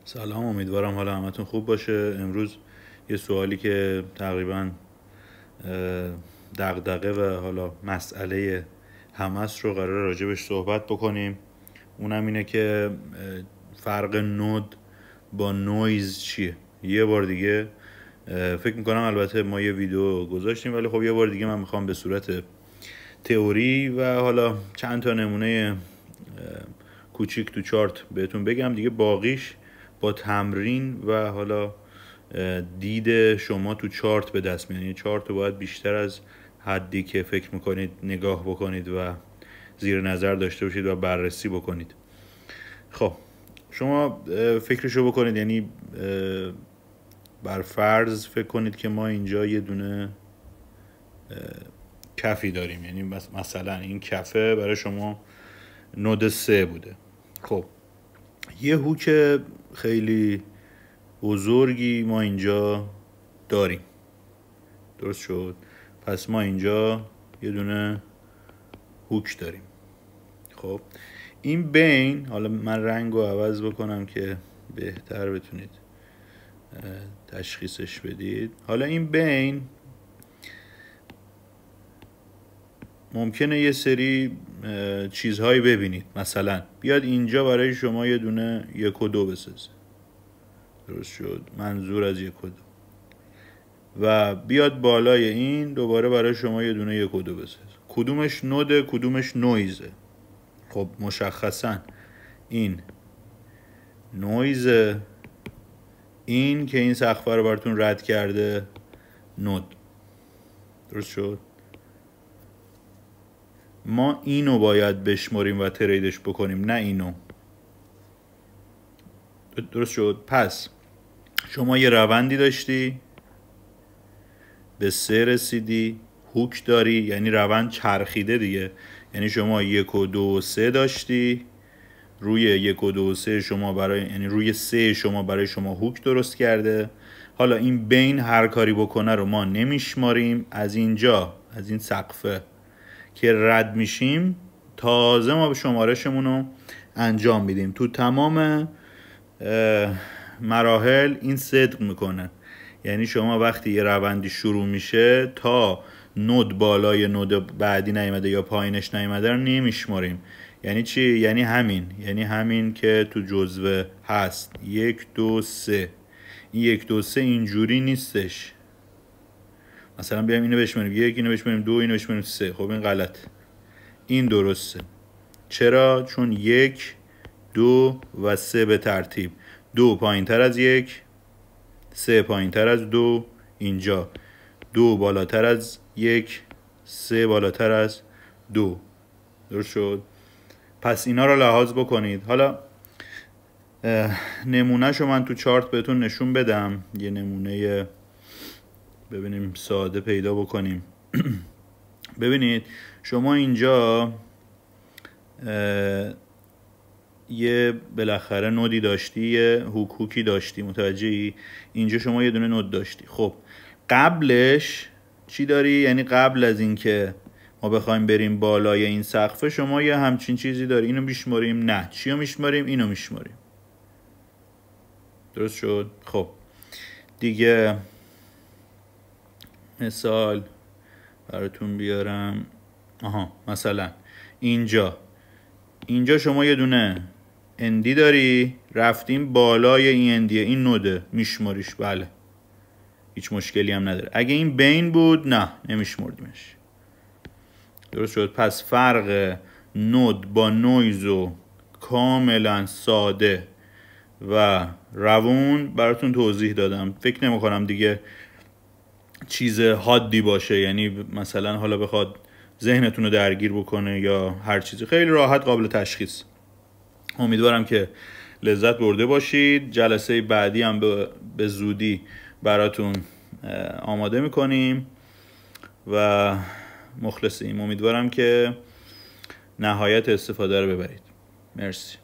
سلام، امیدوارم حالا همتون خوب باشه. امروز یه سوالی که تقریبا دغدغه و حالا مسئله همست رو قرار راجبش صحبت بکنیم. اونم اینه که فرق نود با نویز چیه. یه بار دیگه فکر میکنم، البته ما یه ویدیو گذاشتیم، ولی خب یه بار دیگه من میخوام به صورت تئوری و حالا چند تا نمونه کوچیک تو چارت بهتون بگم دیگه. باقیش با تمرین و حالا دید شما تو چارت به دست میاد. یعنی چارت رو باید بیشتر از حدی که فکر میکنید نگاه بکنید و زیر نظر داشته باشید و بررسی بکنید. خب شما فکرشو بکنید، یعنی بر فرض فکر کنید که ما اینجا یه دونه کفی داریم. یعنی مثلا این کفه برای شما نود 3 بوده. خب یه هوک خیلی بزرگی ما اینجا داریم، درست شد؟ پس ما اینجا یه دونه هوک داریم. خب این بین، حالا من رنگ رو عوض بکنم که بهتر بتونید تشخیصش بدید. حالا این بین ممکنه یه سری چیزهایی ببینید. مثلا بیاد اینجا برای شما یه دونه 1 و 2 بسازه، درست شد؟ منظور از 1 و 2. و بیاد بالای این دوباره برای شما یه دونه 1 و 2 بسازه. کدومش نوده، کدومش نویزه؟ خب مشخصا این نویزه، این که این سقفه رو براتون رد کرده نود، درست شد؟ ما اینو باید بشماریم و تریدش بکنیم، نه اینو، درست شد؟ پس شما یه روندی داشتی، به 3 رسیدی، هوک داری، یعنی روند چرخیده دیگه. یعنی شما 1 و 2 و 3 داشتی، روی 1 و 2 و 3 شما یعنی روی 3 شما برای شما هوک درست کرده. حالا این بین هر کاری بکنه رو ما نمیشماریم. از اینجا، از این سقفه که رد میشیم، تازه ما به شمارشمون رو انجام میدیم. تو تمام مراحل این صدق میکنه. یعنی شما وقتی یه روندی شروع میشه تا نود بالای نود بعدی نیامده یا پایینش نیامده رو نمیشماریم. یعنی چی؟ یعنی همین که تو جزوه هست، 1 2 3. این 1 2 3 اینجوری نیستش. مثلا بیایم اینو بشماریم 1، اینو بشماریم 2، اینو بشماریم 3. خب این غلط، این درسته. چرا؟ چون 1 2 و 3 به ترتیب. 2 پایین تر از 1، 3 پایین تر از 2، اینجا 2 بالاتر از 1، 3 بالاتر از 2، درست شد؟ پس اینا رو لحاظ بکنید. حالا نمونه شو من تو چارت بهتون نشون بدم. یه نمونه ببینیم ساده پیدا بکنیم. ببینید شما اینجا یه بالاخره نودی داشتی، یه هوکی داشتی، متوجهی؟ اینجا شما یه دونه نود داشتی. خب قبلش چی داری؟ یعنی قبل از این که ما بخوایم بریم بالای این سقفه شما یه همچین چیزی داری. اینو میشماریم؟ نه. چی رو میشماریم؟ اینو میشماریم، درست شد؟ خب دیگه مثال براتون بیارم. مثلا اینجا شما یه دونه اندی داری، رفتیم بالای این اندیه، این نوده، میشماریش؟ بله، هیچ مشکلی هم نداره. اگه این بین بود نه، نمیشمردیمش، درست شد؟ پس فرق نود با نویز و کاملا ساده و روون براتون توضیح دادم. فکر نمی کنم دیگه چیز حادی باشه، یعنی مثلا حالا بخواد ذهنتون رو درگیر بکنه یا هر چیزی. خیلی راحت قابل تشخیص. امیدوارم که لذت برده باشید. جلسه بعدی هم به زودی براتون آماده میکنیم و مخلصیم. امیدوارم که نهایت استفاده رو ببرید. مرسی.